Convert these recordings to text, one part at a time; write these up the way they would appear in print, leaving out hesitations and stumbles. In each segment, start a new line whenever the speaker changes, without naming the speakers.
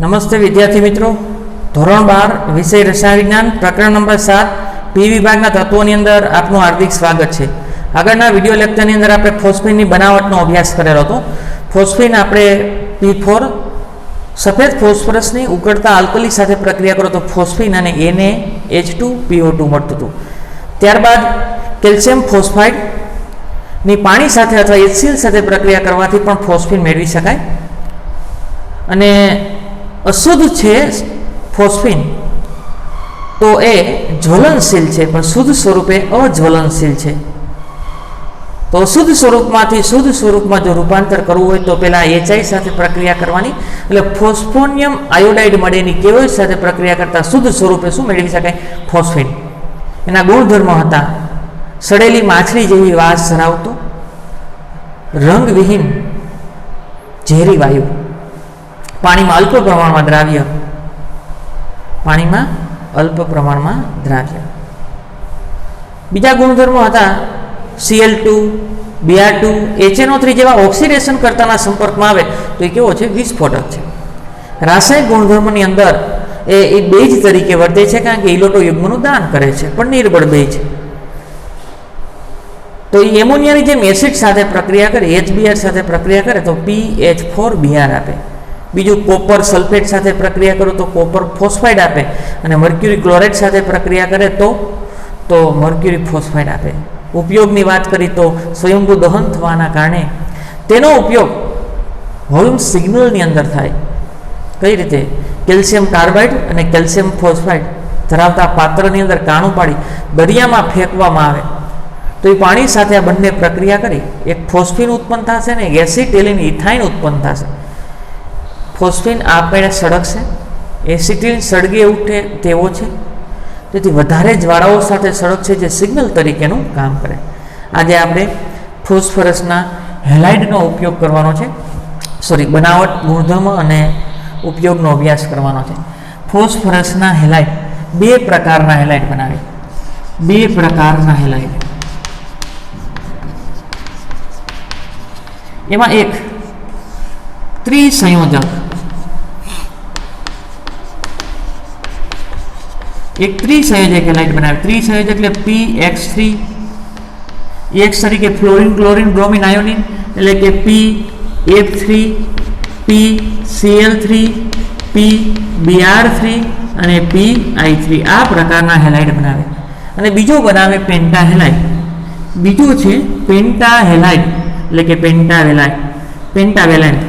नमस्ते विद्यार्थी मित्रों, धोरण 12 विषय रसायन विज्ञान प्रकरण नंबर 7 पी विभागना तत्वोनी अंदर आपનું हार्दिक स्वागत है। આગળના વિડિયો લેક્ચરની અંદર આપણે ફોસ્ફીનની બનાવટનો અભ્યાસ કરેલો હતો। ફોસ્ફીન આપણે P4 સફેદ ફોસ્ફરસની ઉકળતા આલ્કલી સાથે પ્રક્રિયા કરો તો ફોસ્ફીન અને NaH2PO2 મળતું હતું। ત્યારબાદ કેલ્શિયમ ફોસ્ફાઇડ ની પાણી સાથે અથવા HCl સાથે પ્રક્રિયા કરવાથી પણ ફોસ્ફીન મેળવી શકાય અને अशुद्ध है फॉस्फीन तो ए ज्वलनशील है पर शुद्ध स्वरूपे अज्वलनशील है। तो अशुद्ध स्वरूप में शुद्ध स्वरूप में जो रूपांतर करवू हो तो पहला HI साथे प्रक्रिया करवानी એટલે ફોસ્ફોનિયમ આયોડાઇડ મળે ની કેવોય સાથે પ્રક્રિયા કરતા શુદ્ધ સ્વરૂપે શું મેળવી શકાય ફોસ્ફીન। એના ગુણધર્મો હતા સડેલી માછલી જેવી વાસ ધરાવતો, રંગવિહીન ઝેરી વાયુ, पानी में अल्प प्रमाण में द्राव्य, पानी में अल्प प्रमाण में द्राव्य। बीजा गुणधर्मो हता Cl2, Br2, HNO3 जेवा ऑक्सीडेशन करता संपर्क में आवे तो ये केवो छे विस्फोटक छे। रासायनिक गुणधर्मोनी अंदर ए बेज तरीके वर्ते छे कारण के इलेक्ट्रो युग्मनुं दान करे छे पण निर्बळ बेज। तो एमोनियानी जेम एसिड साथे प्रक्रिया करे HBr साथे प्रक्रिया करे तो PH4Br आपे। बीजू कॉपर सल्फेट साथे प्रक्रिया करो तो कॉपर फॉस्फाइड आपे अने मर्क्युरी क्लोराइड साथे प्रक्रिया करे तो मर्क्युरी फॉस्फाइड आपे। उपयोगनी बात करी तो स्वयंभू दहन थवाना कारणे तेनो उपयोग होल्म सिग्नलनी अंदर थाय। कई रीते केल्शियम कार्बाइड अने केल्शियम फॉस्फाइड धरावता पात्रनी अंदर काणुं पाडी दरियामां फेंकवामां आवे तो ए पाणी साथे आ बंने प्रक्रिया करी एक फॉस्फीन उत्पन्न थशे ने एसिटिलीन इथाइन उत्पन्न थशे। फॉस्फीन आपमेळे सळगशे, एसिटिलीन सळगी उठे तेवो छे तेथी वधारे ज्वाळाओ साथे सळगशे जे सिग्नल तरीकेनुं काम करे। आजे आपणे फॉस्फरसना हेलाइडनो उपयोग करवानो छे, सॉरी बनावट गुणधर्म अने उपयोगनो अभ्यास करवानो छे। फॉस्फरसना हेलाइड बे प्रकारना हेलाइड बनावे, बे प्रकारना हेलाइड एमां एक त्रिसंयोजक, एक त्रिसंयोजक हेलाइड बनावे। त्रिसंयोजक એટલે PX3 X તરીકે ફ્લોરિન ક્લોરિન બ્રોમિન આયોડિન એટલે કે PF3 PCl3 PBr3 અને PI3 આ પ્રકારના હેલાઇડ બનાવે। અને બીજો બનાવે પેન્ટા હેલાઇડ। બીજો છે પેન્ટા હેલાઇડ એટલે કે પેન્ટાવેલાઇડ, પેન્ટાવેલેન્ટ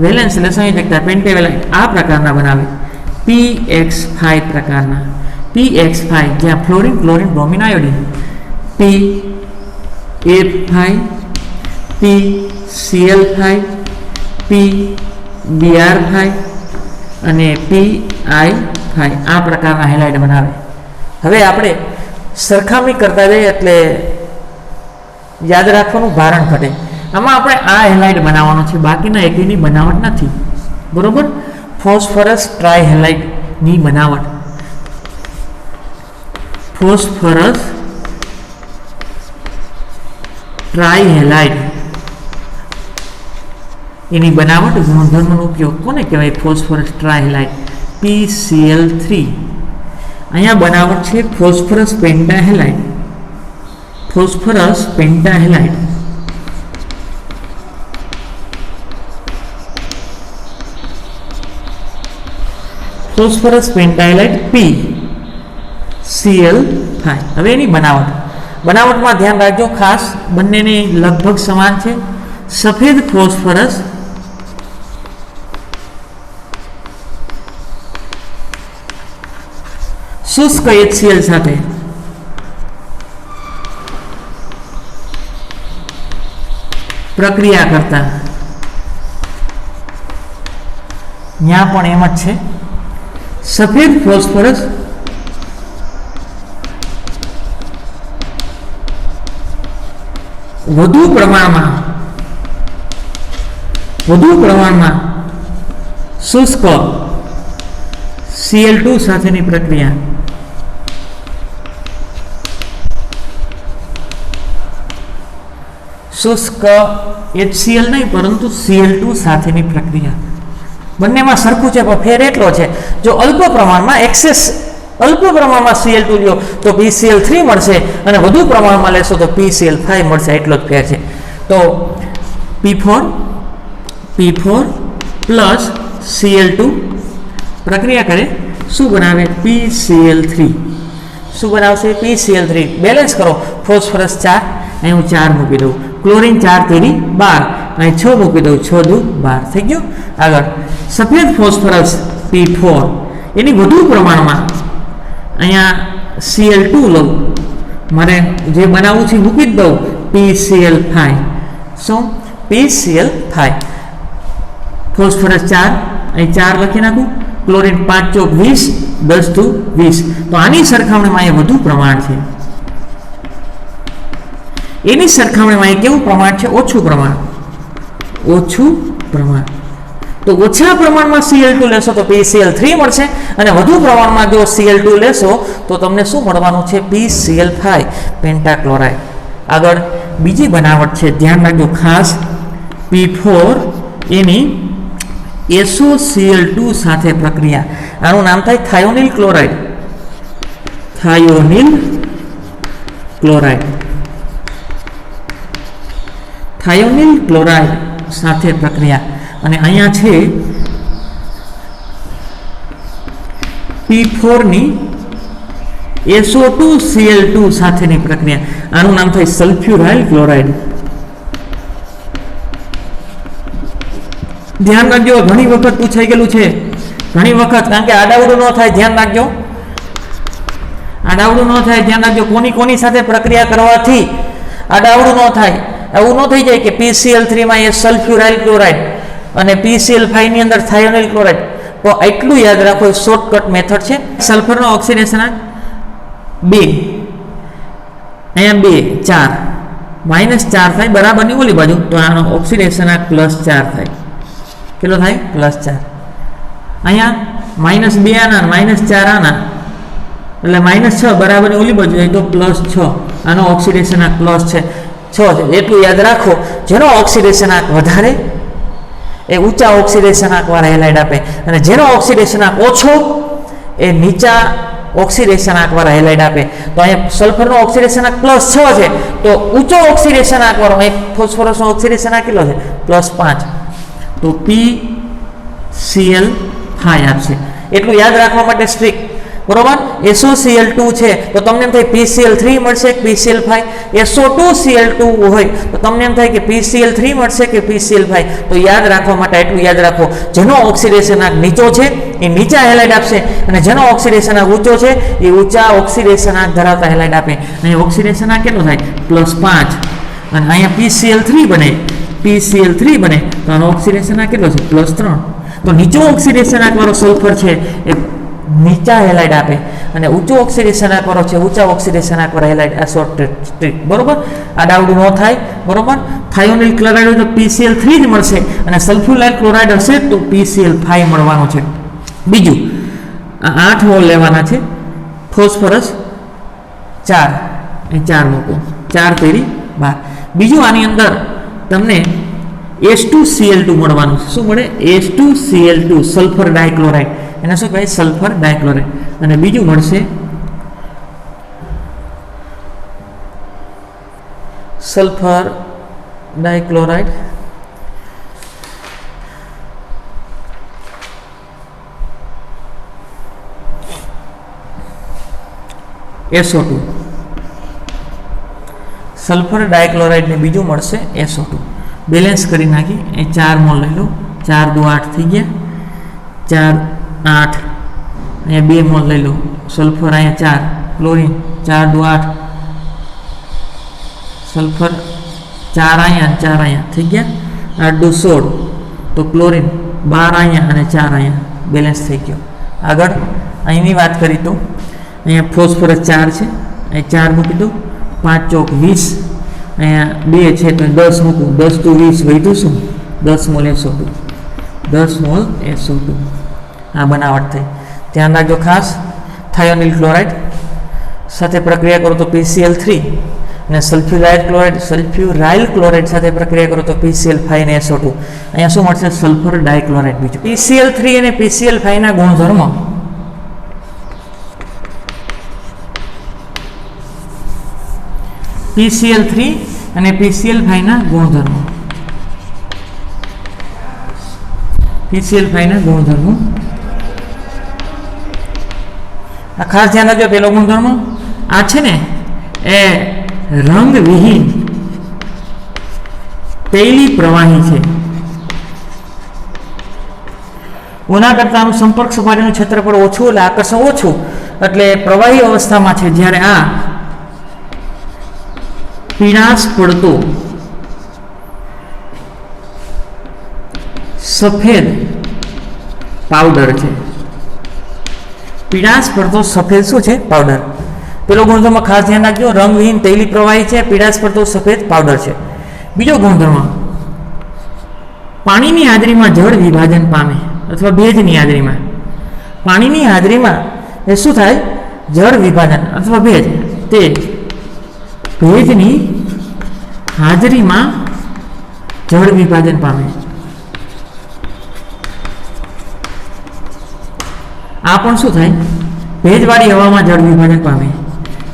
वेलेंस એટલે સંયોજકતા પેન્ટાવેલાઇડ આ પ્રકારના બનાવે। PX5 પ્રકારના, PX5 જ્યાં fluorine chlorine bromine iodine, PF5 PCl5 PBr5 અને PI5 આ પ્રકારના હેલાઇડ બનાવે। હવે આપણે સરખામણી કરતા જઈએ એટલે યાદ રાખવાનું ભારણ ઘટે। આમાં આપણે આ હેલાઇડ બનાવવાનો છે, બાકીના એકની બનાવટ નથી, બરોબર। ફોસ્ફરસ ટ્રાયહેલાઇડ ની બનાવટ, ફોસ્ફરસ ટ્રાયહેલાઇડ એની બનાવટ ગુણધર્મનો ઉપયોગ કોને કહેવાય? Phosphorus trihalide PCl3। અહીંયા બનાવટ છે phosphorus pentahalide, phosphorus pentahalide. Phosphorus pentahalide PCl5। હવે એની બનાવટમાં ધ્યાન રાખજો, ખાસ બંનેની લગભગ સમાન છે। સફેદ ફોસ્ફરસ શુષ્ક HCl સાથે પ્રક્રિયા કરતા ત્યાં પણ એમ જ છે। सफेद फॉस्फरस વધુ પ્રમાણમાં શુષ્ક Cl2 સાથેની પ્રક્રિયા શુષ્ક HCl નહીં પરંતુ Cl2 સાથેની પ્રક્રિયા. બંનેમાં સરખું છે પણ ફેર એટલો છે, જો અલ્પ પ્રમાણમાં Cl2 લ્યો તો PCl3 મળશે અને વધુ પ્રમાણમાં લેશો તો PCl5 મળશે, એટલો જ ફેર છે. તો P4 પ્લસ Cl2 પ્રક્રિયા કરે શું બનાવે? PCl3. શું બનાવશે? PCl3. બેલેન્સ કરો. ફોસ્ફરસ 4, અહીં હું 4 મૂકી દઉં. ક્લોરીન 4 તેરી 12, અહીં 6 મૂકી દઉં. 6 દુ 12 થઈ ગયું. આગળ સફેદ ફોસ્ફરસ P4, એની વધુ પ્રમાણમાં અહીંયા Cl2 લઉં, મારે જે બનાવવું છે મૂકી જ દઉં. PCl5. શું? PCl5. ફોસ્ફરસ 4, અહીં 4 લખી નાખું. ક્લોરીન 5 ચોક 20, 10 દુ 20. તો આની સરખામણીમાં એ વધુ પ્રમાણ છે, એની સરખામણીમાં એ કેવું પ્રમાણ છે? ઓછું પ્રમાણ. તો ઓછા પ્રમાણમાં Cl2 લેશો તો PCl3 મળશે અને વધુ પ્રમાણમાં જો Cl2 લેશો તો તમને શું મળવાનું છે? PCl5 પેન્ટાક્લોરાઇડ. આગળ બીજી બનાવટ છે, ધ્યાન રાખજો ખાસ. P4 એની SOCl2 સાથે પ્રક્રિયા, આનું નામ થાય થાયોનિલ ક્લોરાઇડ. થાયોનિલ ક્લોરાઇડ સાથે પ્રક્રિયા, અને અહીંયા છે P4 ની SO2Cl2 સાથેની પ્રક્રિયા, આનું નામ થાય સલ્ફ્યુરાઇલ ક્લોરાઇડ. ધ્યાન રાખજો, ઘણી વખત પૂછાઈ ગયેલું છે, ઘણી વખત, કારણ કે આડાવડું ન થાય. ધ્યાન રાખજો, ધ્યાન રાખજો. કોની સાથે પ્રક્રિયા કરવાથી આડાવડું ન થાય? એવું ન થઈ જાય કે PCl3 માં એ સલ્ફ્યુરાઇલ ક્લોરાઇડ અને PCl5 ની અંદર થાયોનિલ ક્લોરાઇડ. તો એટલું યાદ રાખો, શોર્ટકટ મેથડ છે. સલ્ફરનો ઓક્સિડેશનાંક 2, અહીંયા 2 4 -4 થાય બરાબરની ઓલી બાજુ, તો આનો ઓક્સિડેશનાંક +4 થાય. કેટલો થાય? +4. અહીંયા -2 આના, -4 આના, એટલે -6 બરાબરની ઓલી બાજુ જાય તો +6. આનો ઓક્સિડેશનાંક +6 છે. એટલું યાદ રાખો, જેનો ઓક્સિડેશનાંક વધારે એ ઊંચા ઓક્સિડેશનાંક વાળા હેલાઇડ આપે, અને જેનો ઓક્સિડેશનાંક ઓછો એ નીચા ઓક્સિડેશનાંક વાળા હેલાઇડ આપે. તો અહીંયા સલ્ફરનો ઓક્સિડેશનાંક +6 છે, તો ઊંચો ઓક્સિડેશનાંક વાળો એક ફોસ્ફરસનો ઓક્સિડેશનાંક કેટલો છે? +5. તો PCl5 આપશે. એટલું યાદ રાખવા માટે સ્ટ્રિક્ટ, બરોબર. SOCl2 છે તો તમને એમ થાય PCl3 મળશે કે PCl5. SO2Cl2 હોય તો તમને એમ થાય કે PCl3 મળશે કે PCl5. તો યાદ રાખવા માટે એટલું યાદ રાખો, જેનો ઓક્સિડેશનાંક નીચો છે એ નીચા હેલાઇડ આપશે, અને જેનો ઓક્સિડેશનાંક ઊંચો છે એ ઊંચા ઓક્સિડેશનાંક ધરાવતા હેલાઇડ આપે. અહીં ઓક્સિડેશનાંક કેટલો થાય? +5. અને અહીંયા PCl3 બને તો આનો ઓક્સિડેશનાંક કેટલો છે? +3. તો નીચો ઓક્સિડેશનાંક વાળો સલ્ફર છે એ નીચા હેલાઇડ આપે, અને ઊંચો ઓક્સિડેશનાંક વાળો છે ઊંચા ઓક્સિડેશનાંક વાળા હેલાઇડ. આ શોર્ટ ટ્રીક, બરોબર. આડાવડું ન થાય, બરોબર. થાયોનિલ ક્લોરાઇડ હોય તો PCl3 જ મળશે, અને સલ્ફ્યુરાઇલ ક્લોરાઇડ હશે તો PCl5 મળવાનું છે. બીજું 8 મોલ લેવાના છે. ફોસ્ફરસ 4, અહીં 4 મૂકો, 4 તેરી 12. બીજું આની અંદર તમને H2Cl2 મળવાનું. શું મળે? H2Cl2, sulphur ડાયક્લોરાઇડ. એને શું કહેવાય? સલ્ફર ડાયક્લોરાઇડ. અને બીજું મળશે સલ્ફર ડાયક્લોરાઇડ. SO2, સલ્ફર ડાયક્લોરાઇડ ને બીજું મળશે SO2. બેલેન્સ કરી નાખી. એ 4 મોલ લઈ લો. 4 દુ 8 થઈ ગયા. 4 8, અહીંયા 2 મોલ લઈ લો. સલ્ફર અહીંયા 4, ક્લોરીન 4 દુ 8, સલ્ફર 4 અહીંયા 4 અહીંયા થઈ ગયા. 8 દુ 16, તો ક્લોરીન 12 અહીંયા અને 4 અહીંયા, બેલેન્સ થઈ ગયો. આગળ અહીંની વાત કરી તો અહીંયા ફોસ્ફરસ 4 છે, અહીં 4 મૂકી દો. 5 ચોક 20, અહીંયા 2 છે તો 10 મૂકું. 10 દુ 20, વધ્યું શું? 10 મોલ SO2. 10 mall SO2. આ બનાવટ થઈ. ધ્યાન રાખજો ખાસ. થાયોનિલ ક્લોરાઇડ સાથે પ્રક્રિયા કરો તો PCl3, અને સલ્ફ્યુરાઇલ ક્લોરાઇડ સાથે પ્રક્રિયા કરો તો PCl5 અને SO2. અહીંયા શું મળશે? સલ્ફર ડાયક્લોરાઇડ. બીજું PCl3 અને PCl5 ના ગુણધર્મો PCl3 અને PCl5 ના ગુણધર્મો PCl5 ના ગુણધર્મો આ ખાસ ધ્યાન રાખજો. પેલો ગુણધર્મ આ છે ને એ રંગવિહીન તૈલી પ્રવાહી છે. ઓના કરતા આનું સંપર્ક સપાટીનું ક્ષેત્રફળ ઓછું એટલે આકર્ષણ ઓછું એટલે પ્રવાહી અવસ્થામાં છે. જ્યારે આ પીણાશ પડતો સફેદ પાવડર છે. પીણાશ પડતો સફેદ શું છે? પાવડર. પેલો ગુણધર્મ ખાસ ધ્યાન રાખજો. રંગવિહીન તૈલી પ્રવાહી છે, પીણાશ પડતો સફેદ પાવડર છે. બીજો ગુણધર્મ પાણીની હાજરીમાં જળ વિભાજન પામે અથવા ભેજની હાજરીમાં. પાણીની હાજરીમાં એ શું થાય? જળ વિભાજન અથવા ભેજ. તે ભેજની હાજરીમાં જળ વિભાજન પામે. આ પણ શું થાય? ભેજવાળી હવામાં જળ વિભાજન પામે.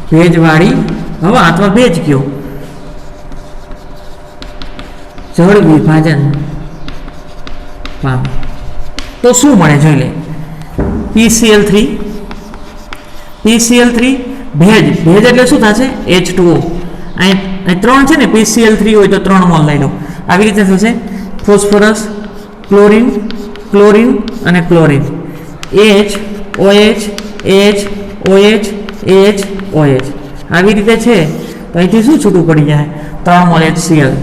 ભેજવાળી હવા અથવા ભેજ કયો જળ વિભાજન પામે તો શું મળે? જોઈ લે. PCl3 ભેજ એટલે શું થશે? H2O. અહીં 3 છે ને, PCl3 હોય તો 3 મોલ લઈ લો. આવી રીતે થશે ફોસ્ફરસ, ક્લોરીન અને ક્લોરીન. OH આવી રીતે છે તો અહીંથી શું છૂટું પડી જાય? 3 મોલ HCl.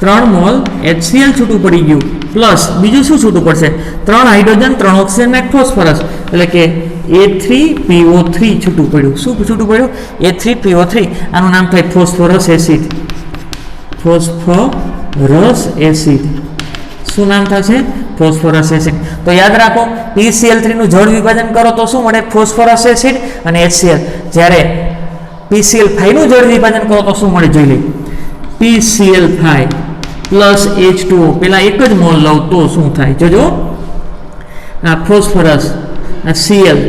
3 મોલ HCl છૂટું પડી ગયું. પ્લસ બીજું શું છૂટું પડશે? 3 હાઇડ્રોજન, 3 ઓક્સિજન અને ફોસ્ફરસ એટલે કે A3PO3 છૂટું પડ્યું. શું છૂટું પડ્યું? A3PO3. આનું નામ થાય ફોસ્ફરસ એસિડ. Phosphorus acid. શું નામ થશે? Phosphorus acid. તો યાદ રાખો, PCl3 નું જળ વિભાજન કરો તો શું મળે? ફોસ્ફરસ એસિડ અને HCl. જ્યારે PCl5 નું જળ વિભાજન કરો તો શું મળે? જોઈ લે. PCl5 plus H2O. પેલા એક જ મોલ લઉં તો શું થાય? જોજો. આ ફોસ્ફરસ, આ Cl,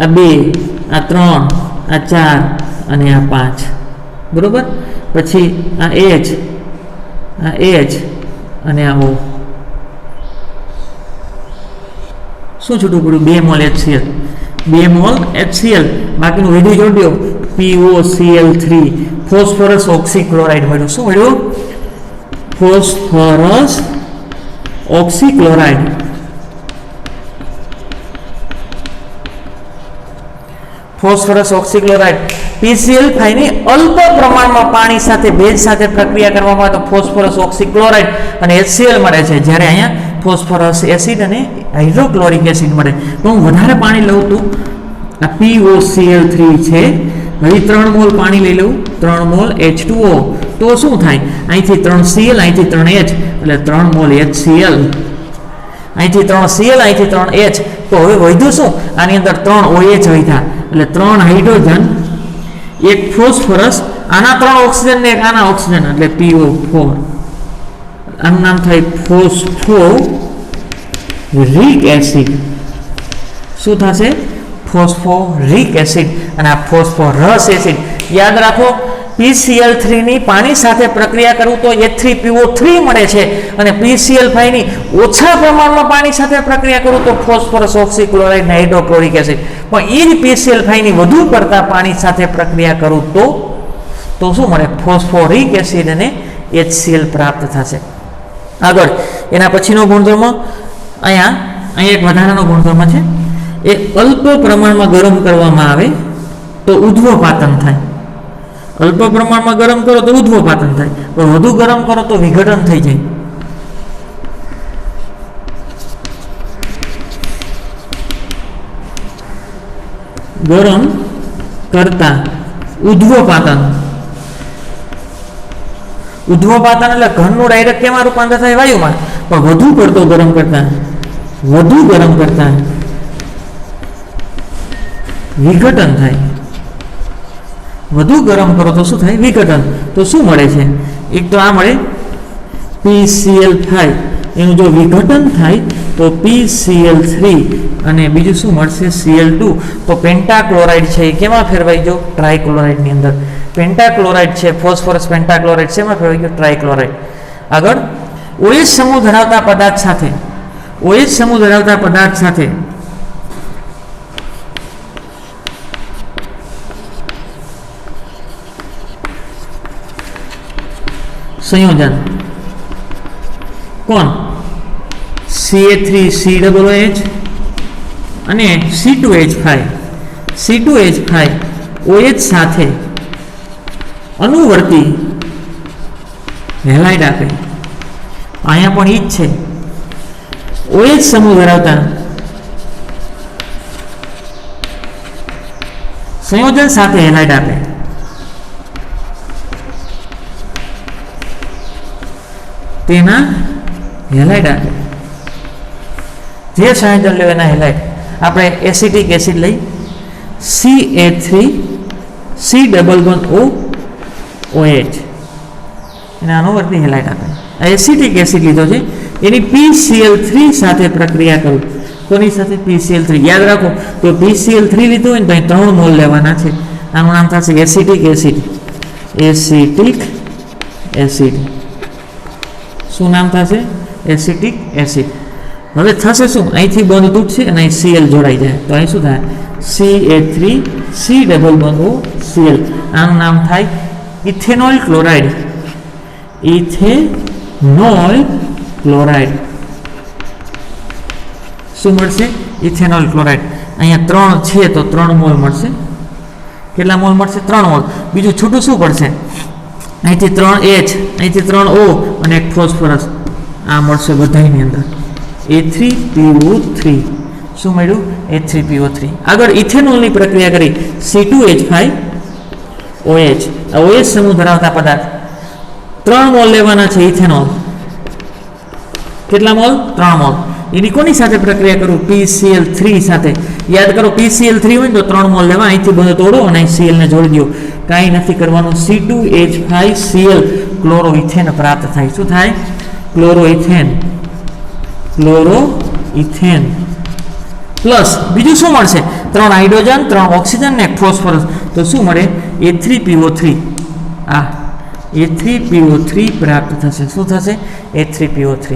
આ 2, આ 3, આ 4 અને આ 5. બરોબર. પછી આ H અને આ O. શું છૂટું પડ્યું? 2 મોલ HCl. 2 mall HCl. બાકીનું વિધું જોડ્યો POCl3. ફોસ્ફરસ ઓક્સીક્લોરાઇડ મળ્યું. શું મળ્યું? Phosphorus oxychloride. Phosphorus oxychloride. PCl5 ની અલ્પ પ્રમાણમાં પાણી સાથે ભેજ સાથે પ્રક્રિયા કરવામાં આવે તો ફોસ્ફરસ ઓક્સીક્લોરાઇડ અને HCl મળે છે. જ્યારે અહીંયા ફોસ્ફરસ એસિડ અને હાઇડ્રોક્લોરિક એસિડ મળે. તો હું વધારે પાણી લઉં તો આ POCl3 છે. હવે 3 મોલ પાણી લઈ લઉં, 3 મોલ H2O તો શું થાય? અહીંથી 3 Cl, અહીંથી 3 H એટલે 3 મોલ HCl. અહીંથી 3 Cl, અહીંથી 3 H. તો હવે વધ્યું શું? આની અંદર 3 OH વધ્યા એટલે 3 હાઇડ્રોજન, 1 ફોસ્ફરસ, આના 3 ઓક્સિજન ને આના ઓક્સિજન એટલે PO4. આનું નામ થાય ફોસ્ફોરિક એસિડ. શું થશે? Phosphoric acid. અને આ ફોસ્ફરસ એસિડ. યાદ રાખો, PCl3 ની પાણી સાથે પ્રક્રિયા કરું તો H3PO3 મળે છે અને PCl5 ની ઓછા પ્રમાણમાં પાણી સાથે પ્રક્રિયા કરું તો ફોસ્ફરસ ઓક્સીક્લોરાઇડ અને હાઇડ્રોક્લોરિક એસિડ. પણ એ જ PCl5 ની વધુ પડતા પાણી સાથે પ્રક્રિયા કરું તો શું મળે? ફોસ્ફોરિક એસિડ અને HCl પ્રાપ્ત થશે. આગળ એના પછીનો ગુણધર્મ અહીંયા એક વધારાનો ગુણધર્મ છે. એ અલ્પ પ્રમાણમાં ગરમ કરવામાં આવે તો ઉધ્વપાતન થાય. અલ્પ પ્રમાણમાં ગરમ કરો તો ઉધ્વપાતન થાય, પણ વધુ ગરમ કરો તો વિઘટન થઈ જાય. ગરમ કરતા ઉધ્વપાતન. ઉધ્વપાતન એટલે ઘનનું ડાયરેક્ટ કેમાં રૂપાંતર થાય? વાયુમાં. પણ વધુ પડતો ગરમ કરતા વિઘટન થાય. વધુ ગરમ કરો તો શું થાય? વિઘટન. તો શું મળે છે? એક તો આ મળે PCl5, એનું જો વિઘટન થાય તો PCl3, અને બીજું શું મળશે? Cl2. તો પેન્ટાક્લોરાઇડ છે એ કેમાં ફેરવાઈ ગયો? ટ્રાયક્લોરાઇડની અંદર. પેન્ટાક્લોરાઇડ છે, ફોસ્ફરસ પેન્ટાક્લોરાઇડ શેમાં ફેરવાઈ ગયો? ટ્રાયક્લોરાઇડ. આગળ OH સમૂહ ધરાવતા પદાર્થ સાથે OH સમૂહ ધરાવતા પદાર્થ સાથે સંયોજન કોણ? Ca3COOH અને C2H5 OH સાથે અનુવર્તી હેલાઇડ આપે. અહીંયા પણ ઈ જ છે. OH સમૂહ ધરાવતા સંયોજન સાથે હેલાઇડ આપે. તેના હેલાઇડ આપે. જે સંયોજન લે એના હેલાઇડ. આપણે એસિટિક એસિડ લઈ CA3COOH, એના અનુવર્તી હેલાઇડ આપે. એસિટિક એસિડ લીધો છે, એની PCl3 સાથે પ્રક્રિયા કરું. કોની સાથે? PCl3. યાદ રાખો, તો PCl3 લીધો હોય ને તો અહીં 3 મોલ લેવાના છે. આનું નામ થશે એસિટિક એસિડ. Acetic acid. શું નામ થશે? Acetic acid. હવે થશે શું? અહીંથી બંધ તૂટશે અને અહીં Cl જોડાઈ જાય. તો અહીં શું થાય? CA3COOCl. આનું નામ થાય ઇથેનોલ ક્લોરાઇડ. Ethanol chloride. શું મળશે? Ethanol chloride. અહીંયા 3 છે તો 3 મોલ મળશે. કેટલા મોલ મળશે? 3 મોલ. બીજું છૂટું શું પડશે? અહીંથી 3H, અહીંથી 3O અને એક ફોસ્ફરસ. આ મળશે બધાની અંદર A3PO3. શું મળ્યું? A3PO3. આગળ ઇથેનોલની પ્રક્રિયા કરી C2H5OH. આ OH સમૂહ ધરાવતા પદાર્થ 3 મોલ લેવાના છે ઇથેનોલ. કેટલા મોલ? 3 મોલ. એની કોની સાથે પ્રક્રિયા કરું? PCl3 સાથે. યાદ કરો, PCl3 હોય ને તો 3 મોલ લેવા. અહીંથી બધું તોડો અને અહીં Cl ને જોડી દો. કાંઈ નથી કરવાનું. C2H5Cl ક્લોરોઇથેન પ્રાપ્ત થાય. શું થાય? ક્લોરોઇથેન. ક્લોરોઇથેન પ્લસ બીજું શું મળશે? 3 હાઇડ્રોજન, 3 ઓક્સિજન ને ફોસ્ફરસ. તો શું મળે? A3PO3. આ A3PO3 પ્રાપ્ત થશે. શું થશે? A3PO3.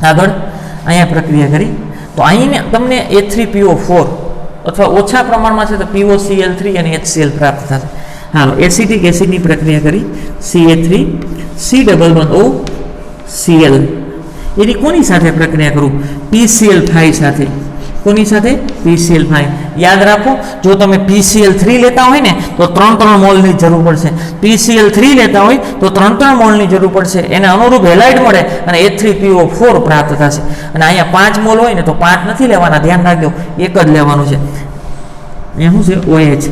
આગળ અહીંયા પ્રક્રિયા કરી તો અહીં તમને A3PO4 અથવા ઓછા પ્રમાણમાં છે તો POCl3 અને HCl પ્રાપ્ત થશે. હાલો, એસિટિક એસિડની પ્રક્રિયા કરી CA3COOCl. એની કોની સાથે પ્રક્રિયા કરું? PCl5 સાથે. કોની સાથે? PCl5. યાદ રાખો, જો તમે PCl3 લેતા હોય ને તો 3 મોલની જરૂર પડશે. PCl3 લેતા હોય તો 3 મોલની જરૂર પડશે. એને અનુરૂપ હેલાઇડ મળે અને A3PO4 પ્રાપ્ત થશે. અને અહીંયા 5 મોલ હોય ને તો 5 નથી લેવાના. ધ્યાન રાખજો, એક જ લેવાનું છે. અહીંયા શું છે? OH.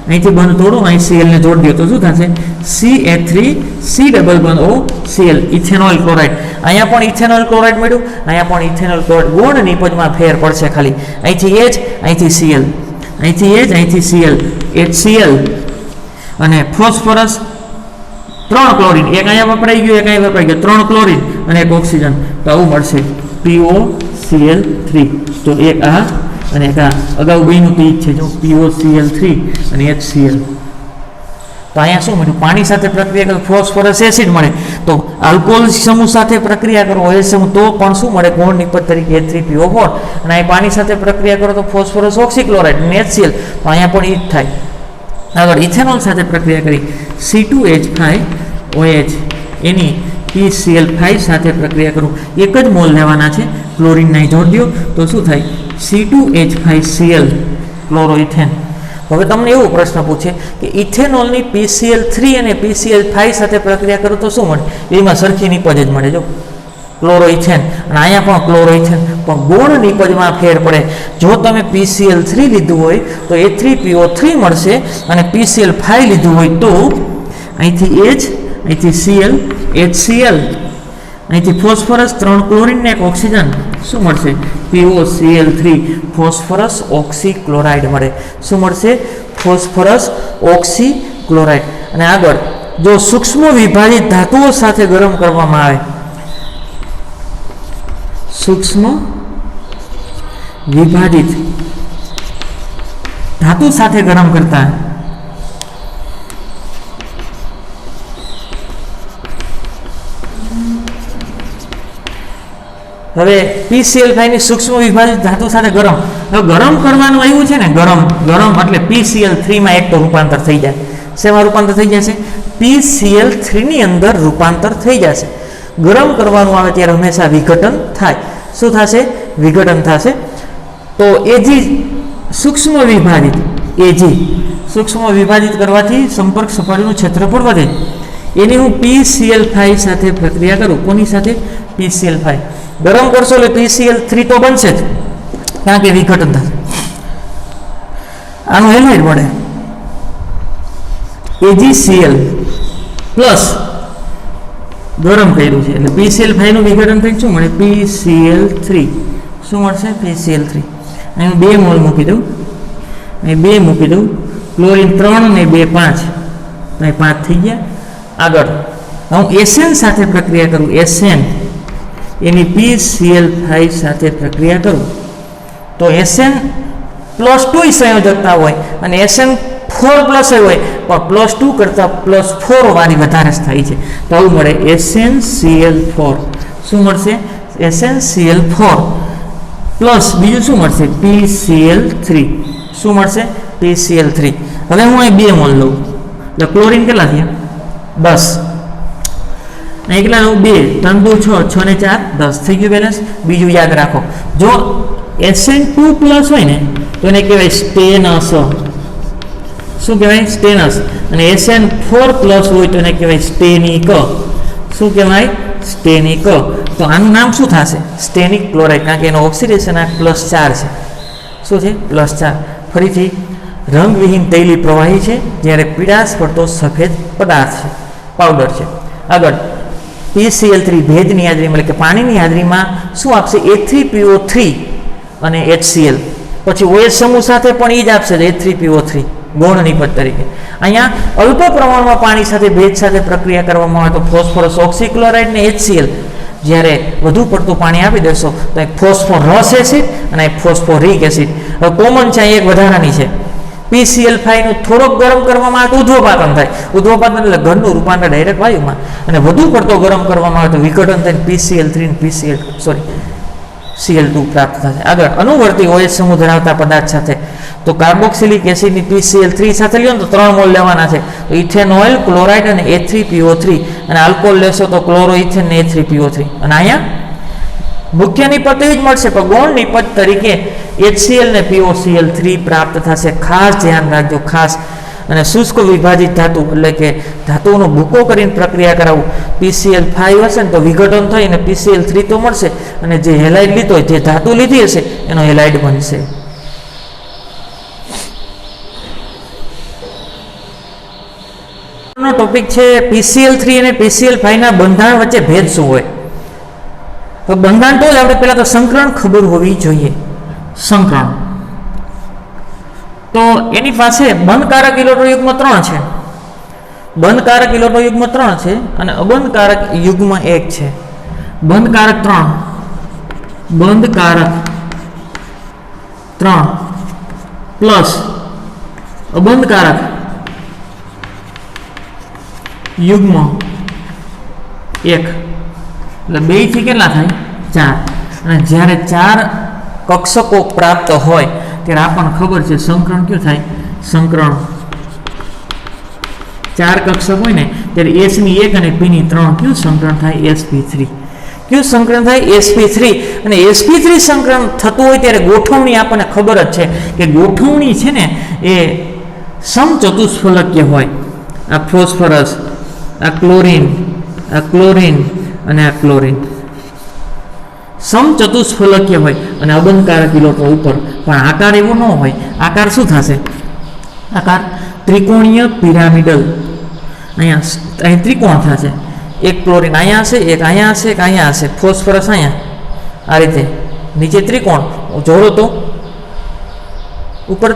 અહીંથી બંધ તોડો, અહીં Cl ને જોડી દો તો શું થશે? CA3COOCl. Ethanol chloride. અહીંયા પણ ઇથેનોલ ક્લોરાઇડ મળ્યું, અહીંયા પણ ઇથેનોલ ક્લોરાઇડ. ગુણ નિપજમાં ફેર પડશે ખાલી. અહીંથી H, અહીંથી Cl, અહીંથી H, અહીંથી Cl, HCl અને ફોસ્ફરસ 3 ક્લોરીન. એક અહીંયા વપરાઈ ગયું, એક અહીંયા વપરાઈ ગયું. 3 ક્લોરીન અને એક ઓક્સિજન. તો આવું મળશે POCl3. તો એક આ અને એક આ. અગાઉ બેનું તો છે જો POCl3 અને HCl. તો અહીંયા શું મળ્યું? પાણી સાથે પ્રક્રિયા કરો ફોસ્ફરસ એસિડ મળે. તો આલ્કોહોલ સમૂહ સાથે પ્રક્રિયા કરો OH સમૂહ તો પણ શું મળે? ગૌણ નિપજ તરીકે A3PO4. અને અહીં પાણી સાથે પ્રક્રિયા કરો તો ફોસ્ફરસ ઓક્સીક્લોરાઇડ અને HCl. તો અહીંયા પણ એ જ થાય. આગળ ઇથેનોલ સાથે પ્રક્રિયા કરી C2H5OH. એની PCl5 સાથે પ્રક્રિયા કરું. એક જ મોલ લેવાના છે. ક્લોરીન નહીં જોડી દો તો શું થાય? C2H5Cl ક્લોરોઇથેન. હવે તમને એવો પ્રશ્ન પૂછે કે ઇથેનોલની PCl3 અને PCl5 સાથે પ્રક્રિયા કરો તો શું મળે? એમાં સરખી નિપજ જ મળે. જો ક્લોરોઇથેન અને અહીંયા પણ ક્લોરોઇથેન, પણ ગુણ નિપજમાં ફેર પડે. જો તમે PCl3 લીધું હોય તો A3PO3 મળશે અને PCl5 લીધું હોય તો અહીંથી H, અહીંથી Cl, HCl, અહીંથી ફોસ્ફરસ 3 ક્લોરીન ને એક ઓક્સિજન. શું મળશે? POCl3 ફોસ્ફરસ ઓક્સીક્લોરાઇડ મળે. શું મળશે? Phosphorus chloride. અને આગળ જો સૂક્ષ્મ વિભાજિત ધાતુઓ સાથે ગરમ કરવામાં આવે, સૂક્ષ્મ વિભાજિત ધાતુ સાથે ગરમ કરતા હવે PCl5 ની સૂક્ષ્મ વિભાજિત ધાતુ સાથે ગરમ, હવે ગરમ કરવાનું આવ્યું છે ને, ગરમ એટલે PCl3 માં એક તો રૂપાંતર થઈ જાય. શેમાં રૂપાંતર થઈ જશે? PCl3 ની અંદર રૂપાંતર થઈ જશે. ગરમ કરવાનું આવે ત્યારે હંમેશા વિઘટન થાય. શું થશે? વિઘટન થશે. તો Ag સૂક્ષ્મ વિભાજિત, Ag સૂક્ષ્મ વિભાજિત કરવાથી સંપર્ક સપાટીનું ક્ષેત્રફળ વધે. એની હું PCl5 સાથે પ્રક્રિયા કરું. કોની સાથે? PCl5. ગરમ કરશો એટલે PCl3 તો બનશે જ, કારણ કે વિઘટન થશે. આનું હેલાઇડ મળે AgCl પ્લસ ગરમ કર્યું છે એટલે PCl5 નું વિઘટન થઈ શું મળે? PCl3. શું મળશે? PCl3. અહીં 2 મોલ મૂકી દઉં, અહીં 2 મૂકી દઉં, ક્લોરીન 3 ને 2 5, અહીં 5 થઈ ગયા. આગળ હું SN સાથે પ્રક્રિયા કરું, SN એની PCl5 સાથે પ્રક્રિયા કરું તો SN +2 સંયોજકતા હોય અને SN4+ હોય, પણ +2 કરતાં +4 વાળી વધારે થાય છે. તો આવું મળે SnCl4. શું મળશે? SnCl4 પ્લસ બીજું શું મળશે? PCl3. શું મળશે? PCl3. હવે હું અહીં 2 મોલ લઉં એટલે ક્લોરીન કેટલા થયા? 10. અહીં કેટલા લઉં? 2 3 2 6 6 ને 4 10 થઈ ગયું બેલેન્સ. બીજું યાદ રાખો, જો SN2+ હોય ને તો એને કહેવાય સ્ટેનસ. શું કહેવાય? સ્ટેનસ. અને SN4+ હોય તો એને કહેવાય સ્ટેનિક. શું કહેવાય? સ્ટેનિક. તો આનું નામ શું થશે? સ્ટેનિક ક્લોરાઇડ, કારણ કે એનો ઓક્સિડેશન આ +4 છે. શું છે? +4. ફરીથી રંગવિહીન તૈલી પ્રવાહી છે, જ્યારે પીળાશ પડતો સફેદ પદાર્થ છે, પાવડર છે. આગળ PCl3 ભેજની હાજરીમાં એટલે કે પાણીની હાજરીમાં શું આપશે? A3PO3 અને HCl. પછી OH સમૂહ સાથે પણ એ જ આપશે A3PO3 ગૌણ નિપજ તરીકે. અહીંયા અલ્પ પ્રમાણમાં પાણી સાથે ભેજ સાથે પ્રક્રિયા કરવામાં આવે તો ફોસ્ફરસ ઓક્સીક્લોરાઇડ ને HCl. જ્યારે વધુ પડતું પાણી આપી દેશો તો એક ફોસ્ફોરસ એસિડ અને એક ફોસ્ફોરિક એસિડ. હવે કોમન છે, એક વધારાની છે. PCl5 નું થોડોક ગરમ કરવામાં આવે તો ઉદ્ધવપાતન થાય. ઉદ્ધવપાતન એટલે ઘરનું રૂપાંતર ડાયરેક્ટ વાયુમાં. અને વધુ પડતો ગરમ કરવામાં આવે તો વિઘટન થઈને PCl3 ને Cl2 પ્રાપ્ત થશે. આગળ અનુવર્તી OH સમૂહ ધરાવતા પદાર્થ સાથે તો કાર્બોક્સિલિક એસિડની PCl3 સાથે લ્યો ને તો 3 મોલ લેવાના છે. તો ઇથેનોઇલ, ક્લોરાઇડ અને A3PO3. અને આલ્કોહોલ લેશો તો ક્લોરોઇથેન ને A3PO3. અને અહીંયા મુખ્ય નિપજ જ મળશે, પણ ગૌણ નિપજ તરીકે HCl ને POCl3 પ્રાપ્ત થશે. ખાસ ધ્યાન રાખજો, ખાસ. અને શુષ્ક વિભાજિત ધાતુ એટલે કે ધાતુઓનો ભૂકો કરીને પ્રક્રિયા કરાવું. PCl5 હશે ને તો વિઘટન થઈ અને PCl3 તો મળશે, અને જે હેલાઇડ લીધો હોય, જે ધાતુ લીધી હશે એનો હેલાઇડ બનશે. ટોપિક છે PCl3 અને PCl5 ના બંધારણ વચ્ચે ભેદ શું હોય? તો બંધારણ તો જ આપણે પહેલા તો સંકરણ ખબર હોવી જોઈએ. સંકરણ તો એની પાસે બંધકારક ઇલેક્ટ્રોન યુગ્મ 3 છે. બંધકારક ઇલેક્ટ્રોન યુગ્મ 3 છે અને અબંધકારક યુગ્મ 1 છે. બંધકારક 3 પ્લસ અબંધકારક યુગ્મ 1 એટલે 2 થી કેટલા થાય? 4. અને જ્યારે 4 કક્ષકો પ્રાપ્ત હોય ત્યારે આપણને ખબર છે સંકરણ કયું થાય? સંકરણ 4 કક્ષક હોય ને ત્યારે S ની 1 અને P ની 3 કયું સંકરણ થાય? sp3. કયું સંકરણ થાય? sp3. અને sp3 સંકરણ થતું હોય ત્યારે ગોઠવણી આપણને ખબર જ છે કે ગોઠવણી છે ને એ સમચતુષ્ફલકીય હોય. આ ફોસ્ફરસ, આ ક્લોરીન અને આ ક્લોરીન સમચતુષ્ફલકીય હોય અને અબંધકારક ઇલેક્ટ્રોન ઉપર. પણ આકાર એવો ન હોય. આકાર શું થશે? આકાર ત્રિકોણીય પિરામિડલ. અહીં ત્રિકોણ થશે. એક ક્લોરીન અહીંયા હશે, એક અહીંયા હશે, એક અહીંયા હશે, ફોસ્ફરસ અહીંયા. આ રીતે નીચે ત્રિકોણ જોડો તો ઉપર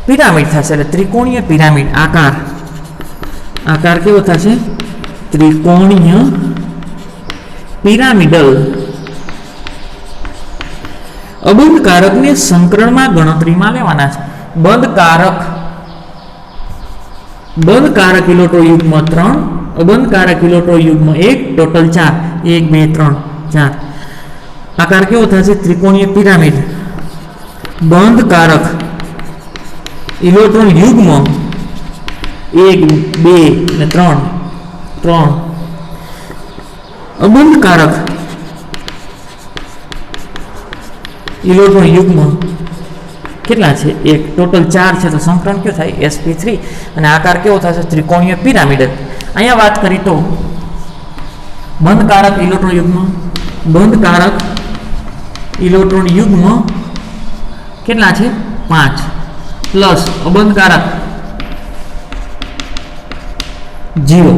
પિરામિડ થશે, એટલે ત્રિકોણીય પિરામિડ આકાર, આકાર કેવો થશે? ત્રિકોણીય પિરામિડલ. અબંધ કારકને સંકરણમાં ગણતરીમાં લેવાના છે. બંધ કારક ઇલેક્ટ્રોન યુગ્મ 3, અબંધ કારક ઇલેક્ટ્રોન યુગ્મ 1, ટોટલ 4, 1 2 3 4. આકાર કેવો થશે? ત્રિકોણીય પિરામિડ. બંધ કારક ઇલેક્ટ્રોન યુગ્મ 1 2 અને 3. અબંધ કારક ઇલેક્ટ્રોન યુગ્મ કેટલા છે? 1, ટોટલ 4 છે, તો સંકરણ કયો થાય? sp3. અને આકાર કેવો થશે? ત્રિકોણીય પિરામિડ. અહીંયા વાત કરી તો બંધ કારક ઇલેક્ટ્રોન યુગ્મ કેટલા છે? 5 પ્લસ અબંધ કારક 0,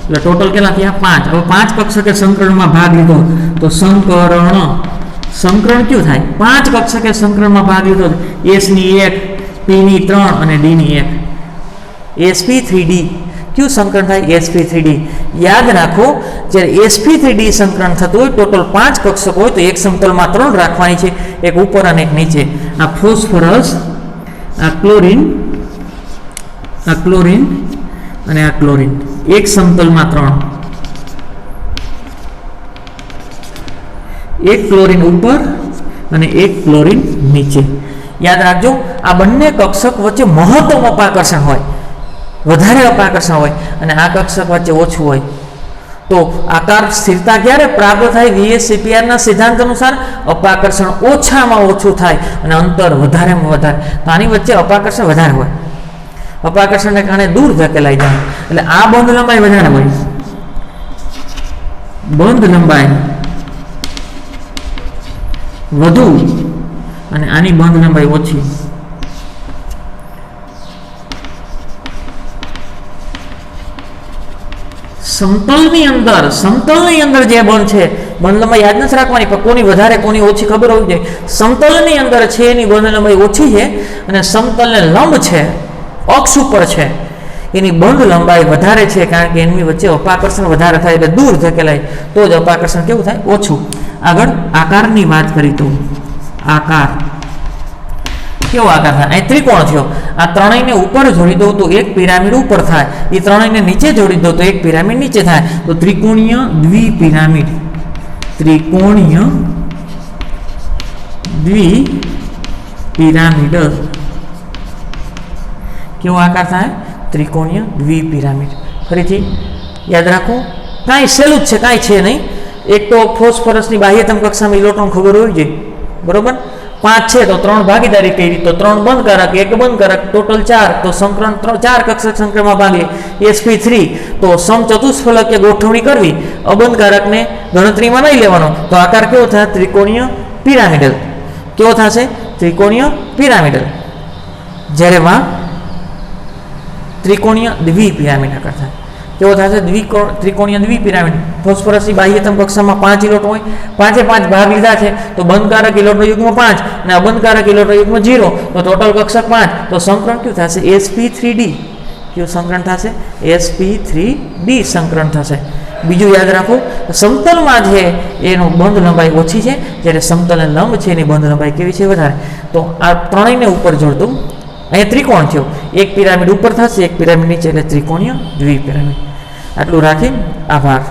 એટલે ટોટલ કેટલા થયા? 5. હવે 5 કક્ષકે સંકરણમાં ભાગ લીધો તો સંકરણ કયું થાય? 5 કક્ષકે સંકરણમાં ભાગ લીધો, s ની 1, p ની 3 અને d ની 1, sp3d. કયું સંકરણ થાય? sp3d. યાદ રાખો, જ્યારે sp3d સંકરણ થતું હોય, ટોટલ 5 કક્ષક હોય તો એક સમતલમાં 3 રાખવાની છે, એક ઉપર અને એક નીચે. આ ફોસ્ફરસ, આ ક્લોરીન અને આ ક્લોરીન એક સમતલમાં 3, એક ક્લોરીન ઉપર અને એક ક્લોરીન નીચે. યાદ રાખજો, આ બંને કક્ષક વચ્ચે મહત્તમ અપાકર્ષણ હોય, વધારે અપાકર્ષણ હોય, અને આ કક્ષક વચ્ચે ઓછું હોય. તો આકાર સ્થિરતા ક્યારે પ્રાપ્ત થાય? VSCPR ના સિદ્ધાંત અનુસાર અપાકર્ષણ ઓછામાં ઓછું થાય અને અંતર વધારેમાં વધારે. તો આની વચ્ચે અપાકર્ષણ વધારે હોય, અપાકર્ષણને કારણે દૂર ધકેલાઈ જાય, એટલે આ બંધ લંબાઈ વધારે હોય. બંધ લંબાઈ વધુ અને આની બંધ લંબાઈ ઓછી. સમતલની અંદર જે બંધ છે, બંધ લંબાઈ યાદ નથી રાખવાની, પણ કોની વધારે કોની ઓછી ખબર હોવી જોઈએ. સમતલની અંદર છે એની બંધ લંબાઈ ઓછી છે, અને સમતલને લંબ છે, અક્ષ ઉપર છે, એની બંધ લંબાઈ વધારે છે, કારણ કે એની વચ્ચે અપાકર્ષણ વધારે થાય, એટલે દૂર ધકેલાય તો જ અપાકર્ષણ કેવું થાય? ઓછું. આગળ આકારની વાત કરી તો આકાર કેવો આકાર થાય? અહીં ત્રિકોણ થયો, આ ત્રણેયને ઉપર જોડી દો તો એક પિરામિડ ઉપર થાય, એ ત્રણેયને નીચે જોડી દો તો એક પિરામિડ નીચે થાય, તો ત્રિકોણીય દ્વિપિરામિડ. ત્રિકોણીય દ્વિપિરામિડ કેવો આકાર થાય? ત્રિકોણીય દ્વિપિરામિડ. ફરીથી યાદ રાખો, કાંઈ સહેલું જ છે, કાંઈ છે નહીં. એક તો ફોસ્ફરસની બાહ્યતમ કક્ષામાં ઇલેક્ટ્રોન ખબર હોવી જોઈએ, બરોબર? 5 છે તો 3 ભાગીદારી કરી, તો 3 બંધ કારક, 1 બંધ કારક, ટોટલ 4, તો સંકરણ 4 કક્ષક સંકરણમાં ભાગે sp3. તો સમચતુષ્ફલકીય ગોઠવણી કરવી, અબંધ કારકને ગણતરીમાં નહીં લેવાનો, તો આકાર કેવો થાય? ત્રિકોણીય પિરામિડલ. કેવો થશે? ત્રિકોણીય પિરામિડલ. જ્યારે ત્રિકોણીય દ્વિપિરામિડ આકાર થાય. કેવો થશે? ત્રિકોણીય દ્વિપિરામિડ. ફોસ્ફરસની બાહ્યતમ કક્ષામાં 5 ઇલેક્ટ્રોન હોય, 5 ભાગ લીધા છે, તો બંધકારક ઇલેક્ટ્રોન યુગ્મ 5 અને અબંધકારક ઇલેક્ટ્રોન યુગ્મ 0, તો ટોટલ કક્ષક 5. તો સંકરણ કયું થશે? sp3d. કયું સંકરણ થશે? sp3d સંકરણ થશે. બીજું યાદ રાખો, સમતલમાં છે એનો બંધ લંબાઈ ઓછી છે, જ્યારે સમતલને લંબ છે એની બંધ લંબાઈ કેવી છે? વધારે. તો આ ત્રણેયને ઉપર જોડતું અહીંયા ત્રિકોણ થયો, એક પિરામિડ ઉપર થશે, એક પિરામિડ નીચે, એટલે ત્રિકોણીય દ્વિપિરામિડ. આટલું રાખી આભાર.